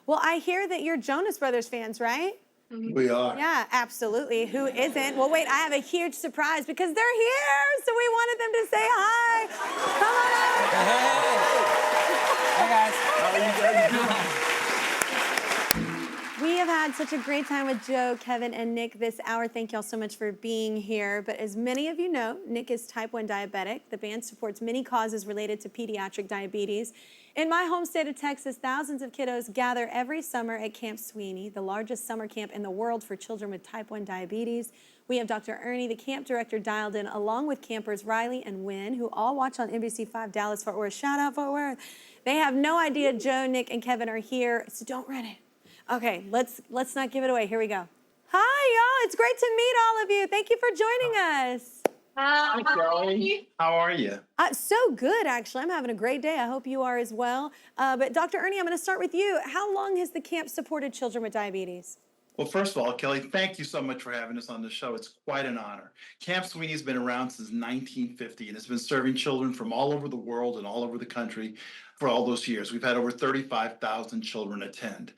Well, I hear that you're Jonas Brothers fans, right? We are. Yeah, absolutely. Who isn't? Well, wait, I have a huge surprise because they're here, so we wanted them to say hi. Come on out. Hey guys. How are you guys doing? We have had such a great time with Joe, Kevin, and Nick this hour. Thank y'all so much for being here. But as many of you know, Nick is type 1 diabetic. The band supports many causes related to pediatric diabetes. In my home state of Texas, thousands of kiddos gather every summer at Camp Sweeney, the largest summer camp in the world for children with type 1 diabetes. We have Dr. Ernie, the camp director, dialed in, along with campers Ryleigh and Wynn, who all watch on NBC5 Dallas Fort Worth. Shout out Fort Worth. They have no idea Joe, Nick, and Kevin are here, so don't run it. Okay, let's not give it away. Here we go. Hi, y'all. It's great to meet all of you. Thank you for joining us. Hi, Kelly. How are you? So good, actually. I'm having a great day. I hope you are as well. But Dr. Ernie, I'm going to start with you. How long has the camp supported children with diabetes? Well, first of all, Kelly, thank you so much for having us on the show. It's quite an honor. Camp Sweeney's been around since 1950 and has been serving children from all over the world and all over the country for all those years. We've had over 35,000 children attend.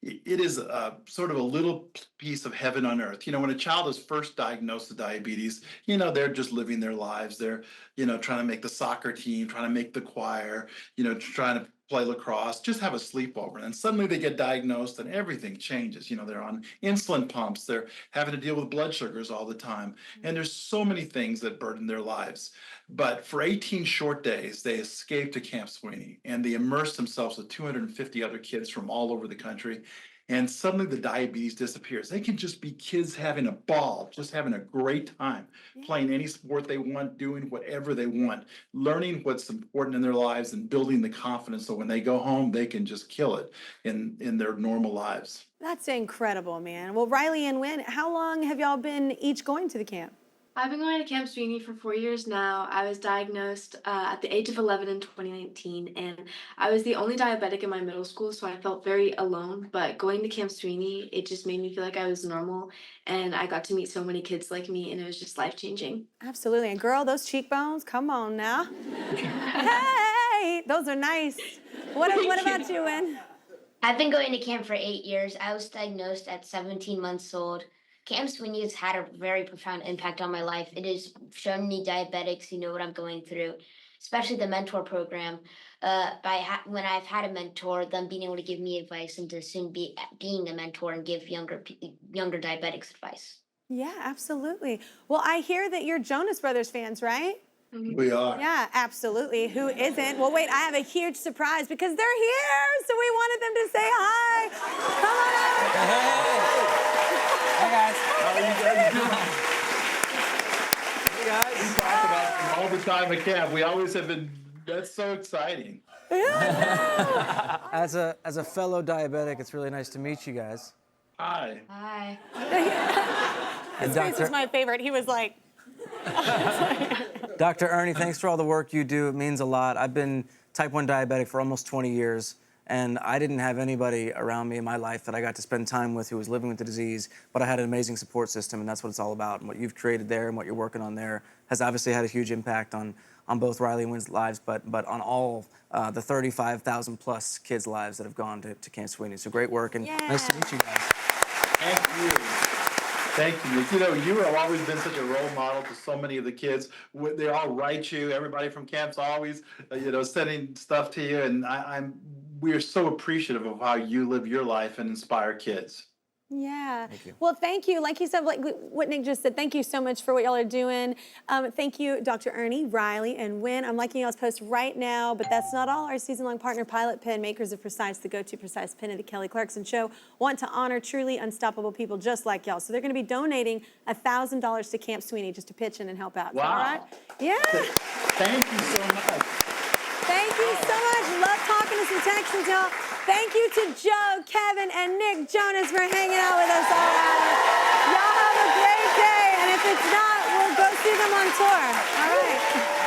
It is sort of a little piece of heaven on earth. You know, when a child is first diagnosed with diabetes, you know, they're just living their lives. They're, you know, trying to make the soccer team, trying to make the choir, you know, trying to play lacrosse, just have a sleepover. And suddenly they get diagnosed and everything changes. You know, they're on insulin pumps. They're having to deal with blood sugars all the time. And there's so many things that burden their lives. But for 18 short days, they escaped to Camp Sweeney and they immersed themselves with 250 other kids from all over the country. And suddenly the diabetes disappears. They can just be kids having a ball, just having a great time, playing any sport they want, doing whatever they want, learning what's important in their lives and building the confidence so when they go home, they can just kill it in their normal lives. That's incredible, man. Well, Ryleigh and Wynn, how long have y'all been each going to the camp? I've been going to Camp Sweeney for 4 years now. I was diagnosed at the age of 11 in 2019, and I was the only diabetic in my middle school, so I felt very alone. But going to Camp Sweeney, it just made me feel like I was normal, and I got to meet so many kids like me, and it was just life-changing. Absolutely. And girl, those cheekbones, come on now. Hey, those are nice. What about you, Wynn? I've been going to camp for 8 years. I was diagnosed at 17 months old. Camp Sweeney has had a very profound impact on my life. It has shown me diabetics who know what I'm going through, especially the mentor program. When I've had a mentor, them being able to give me advice and to soon being a mentor and give younger diabetics advice. Yeah, absolutely. Well, I hear that you're Jonas Brothers fans, right? We are. Yeah, absolutely. Who isn't? Well, wait, I have a huge surprise because they're here, so we wanted them to say hi. Come on out. Hey guys. How are you guys doing? Hey guys. We talk about them all the time at camp. We always have been, that's so exciting. As a fellow diabetic, it's really nice to meet you guys. Hi. Hi. And This is my favorite. He was like... Dr. Ernie, thanks for all the work you do. It means a lot. I've been type 1 diabetic for almost 20 years, and I didn't have anybody around me in my life that I got to spend time with who was living with the disease, but I had an amazing support system, and that's what it's all about. And what you've created there and what you're working on there has obviously had a huge impact on both Ryleigh and Wynn's lives, but on all the 35,000 plus kids' lives that have gone to Camp Sweeney. So great work, and nice to meet you guys. Thank you. Thank you. You know, you have always been such a role model to so many of the kids. They all write you. Everybody from camp's always, you know, sending stuff to you. And we are so appreciative of how you live your life and inspire kids. Yeah. Thank you. Well, thank you. Like you said, like what Nick just said, thank you so much for what y'all are doing. Thank you, Dr. Ernie, Ryleigh, and Wynn. I'm liking y'all's post right now, but that's not all. Our season-long partner, Pilot Pen, makers of Precise, the go-to Precise pen at the Kelly Clarkson Show, want to honor truly unstoppable people just like y'all. So they're going to be donating $1,000 to Camp Sweeney just to pitch in and help out. Wow. All right? Yeah. Thank you so much. Thank you so much. Love talking to some Texans, y'all. Thank you to Joe, Kevin, and Nick Jonas for hanging out with us all hour. Y'all have a great day, and if it's not, we'll go see them on tour. All right.